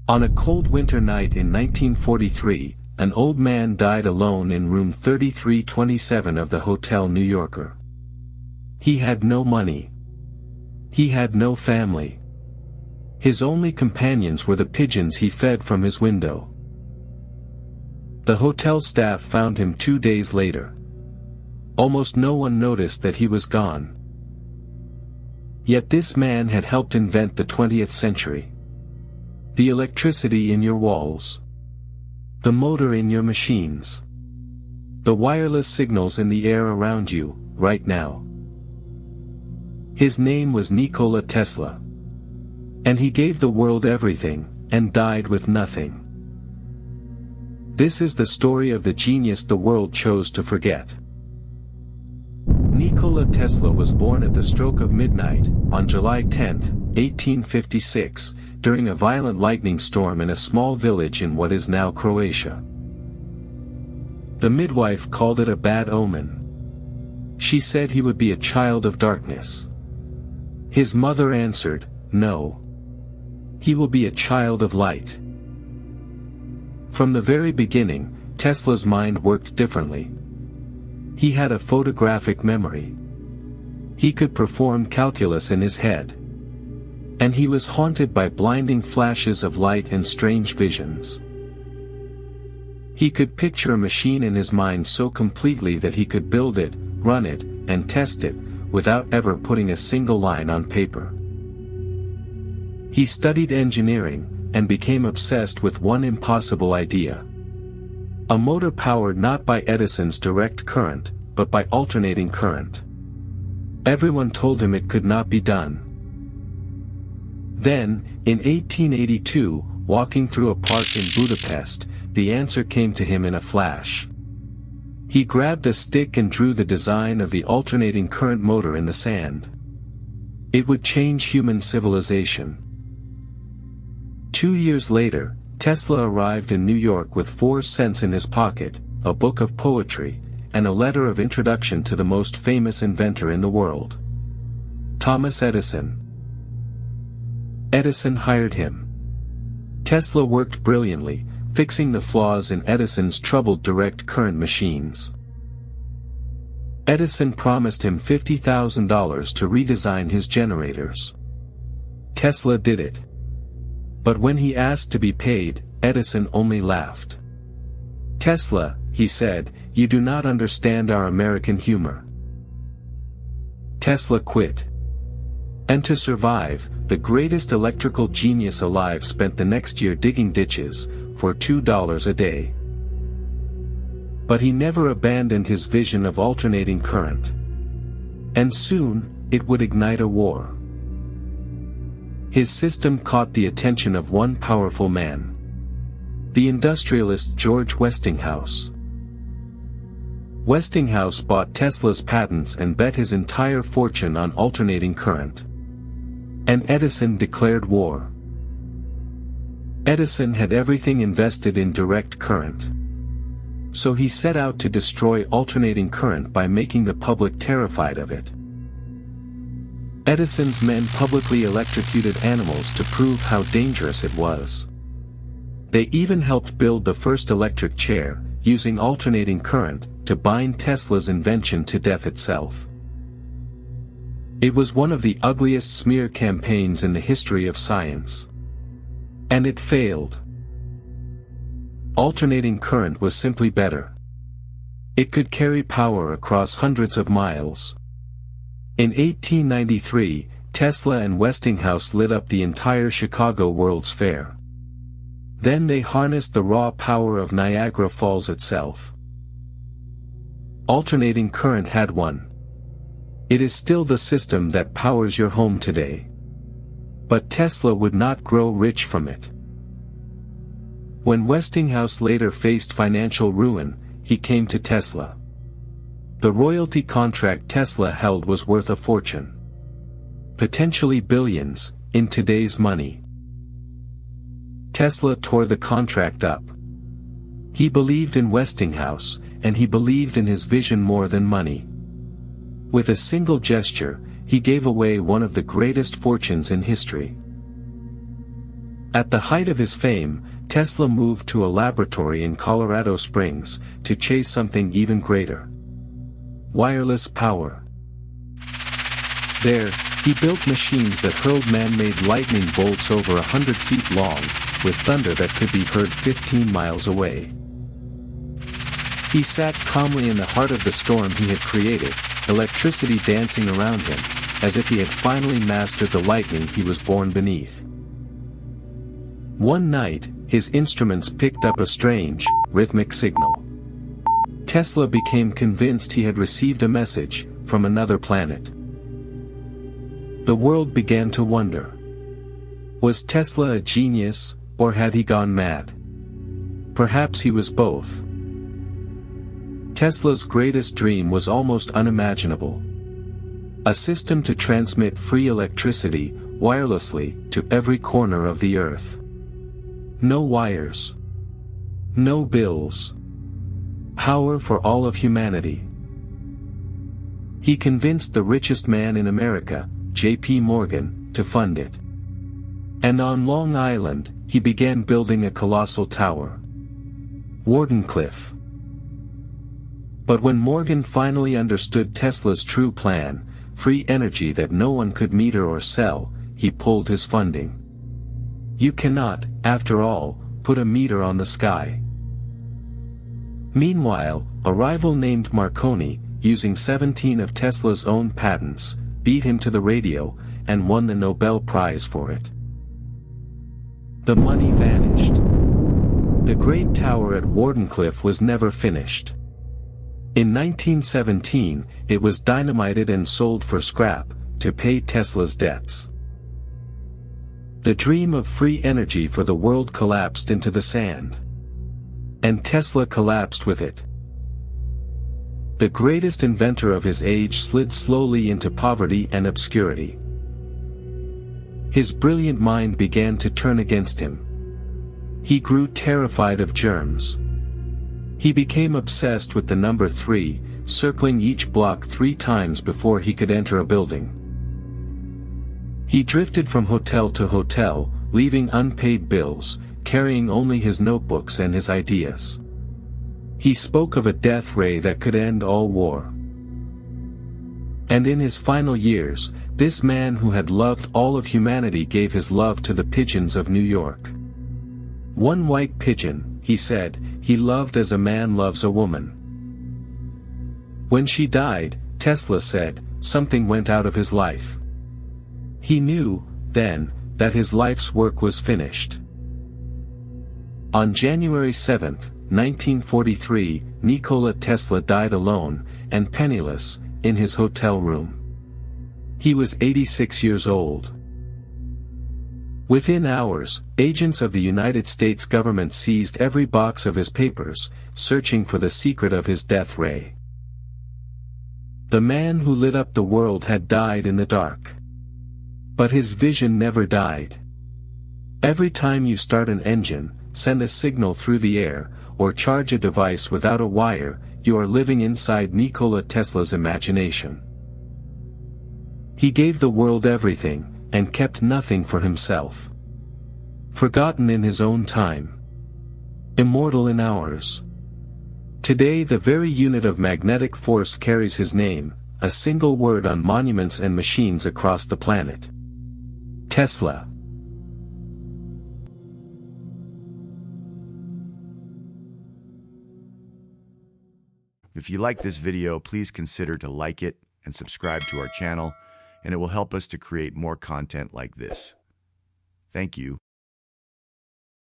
On a cold winter night in 1943, an old man died alone in room 3327 of the Hotel New Yorker. He had no money. He had no family. His only companions were the pigeons he fed from his window. The hotel staff found him 2 days later. Almost no one noticed that he was gone. Yet this man had helped invent the 20th century. The electricity in your walls. The motor in your machines. The wireless signals in the air around you, right now. His name was Nikola Tesla. And he gave the world everything, and died with nothing. This is the story of the genius the world chose to forget. Nikola Tesla was born at the stroke of midnight, on July 10, 1856, during a violent lightning storm in a small village in what is now Croatia. The midwife called it a bad omen. She said he would be a child of darkness. His mother answered, "No. He will be a child of light." From the very beginning, Tesla's mind worked differently. He had a photographic memory. He could perform calculus in his head. And he was haunted by blinding flashes of light and strange visions. He could picture a machine in his mind so completely that he could build it, run it, and test it, without ever putting a single line on paper. He studied engineering, and became obsessed with one impossible idea. A motor powered not by Edison's direct current, but by alternating current. Everyone told him it could not be done. Then, in 1882, walking through a park in Budapest, the answer came to him in a flash. He grabbed a stick and drew the design of the alternating current motor in the sand. It would change human civilization. 2 years later, Tesla arrived in New York with 4 cents in his pocket, a book of poetry, and a letter of introduction to the most famous inventor in the world. Thomas Edison. Edison hired him. Tesla worked brilliantly, fixing the flaws in Edison's troubled direct current machines. Edison promised him $50,000 to redesign his generators. Tesla did it. But when he asked to be paid, Edison only laughed. "Tesla," he said, "you do not understand our American humor." Tesla quit. And to survive, the greatest electrical genius alive spent the next year digging ditches, for $2 a day. But he never abandoned his vision of alternating current. And soon, it would ignite a war. His system caught the attention of one powerful man. The industrialist George Westinghouse. Westinghouse bought Tesla's patents and bet his entire fortune on alternating current. And Edison declared war. Edison had everything invested in direct current. So he set out to destroy alternating current by making the public terrified of it. Edison's men publicly electrocuted animals to prove how dangerous it was. They even helped build the first electric chair, using alternating current, to bind Tesla's invention to death itself. It was one of the ugliest smear campaigns in the history of science. And it failed. Alternating current was simply better. It could carry power across hundreds of miles. In 1893, Tesla and Westinghouse lit up the entire Chicago World's Fair. Then they harnessed the raw power of Niagara Falls itself. Alternating current had won. It is still the system that powers your home today. But Tesla would not grow rich from it. When Westinghouse later faced financial ruin, he came to Tesla. The royalty contract Tesla held was worth a fortune. Potentially billions, in today's money. Tesla tore the contract up. He believed in Westinghouse, and he believed in his vision more than money. With a single gesture, he gave away one of the greatest fortunes in history. At the height of his fame, Tesla moved to a laboratory in Colorado Springs to chase something even greater: wireless power. There, he built machines that hurled man-made lightning bolts over 100 feet long, with thunder that could be heard 15 miles away. He sat calmly in the heart of the storm he had created, electricity dancing around him, as if he had finally mastered the lightning he was born beneath. One night, his instruments picked up a strange, rhythmic signal. Tesla became convinced he had received a message from another planet. The world began to wonder. Was Tesla a genius, or had he gone mad? Perhaps he was both. Tesla's greatest dream was almost unimaginable: a system to transmit free electricity, wirelessly, to every corner of the earth. No wires. No bills. Power for all of humanity. He convinced the richest man in America, J.P. Morgan, to fund it. And on Long Island, he began building a colossal tower: Wardenclyffe. But when Morgan finally understood Tesla's true plan, free energy that no one could meter or sell, he pulled his funding. You cannot, after all, put a meter on the sky. Meanwhile, a rival named Marconi, using 17 of Tesla's own patents, beat him to the radio, and won the Nobel Prize for it. The money vanished. The great tower at Wardenclyffe was never finished. In 1917, it was dynamited and sold for scrap, to pay Tesla's debts. The dream of free energy for the world collapsed into the sand. And Tesla collapsed with it. The greatest inventor of his age slid slowly into poverty and obscurity. His brilliant mind began to turn against him. He grew terrified of germs. He became obsessed with the number 3, circling each block 3 times before he could enter a building. He drifted from hotel to hotel, leaving unpaid bills, carrying only his notebooks and his ideas. He spoke of a death ray that could end all war. And in his final years, this man who had loved all of humanity gave his love to the pigeons of New York. One white pigeon, he said, he loved as a man loves a woman. When she died, Tesla said, something went out of his life. He knew, then, that his life's work was finished. On January 7, 1943, Nikola Tesla died alone, and penniless, in his hotel room. He was 86 years old. Within hours, agents of the United States government seized every box of his papers, searching for the secret of his death ray. The man who lit up the world had died in the dark. But his vision never died. Every time you start an engine, send a signal through the air, or charge a device without a wire, you are living inside Nikola Tesla's imagination. He gave the world everything, and kept nothing for himself. Forgotten in his own time. Immortal in ours. Today the very unit of magnetic force carries his name, a single word on monuments and machines across the planet. Tesla. If you like this video, please consider to like it and subscribe to our channel, and it will help us to create more content like this. Thank you.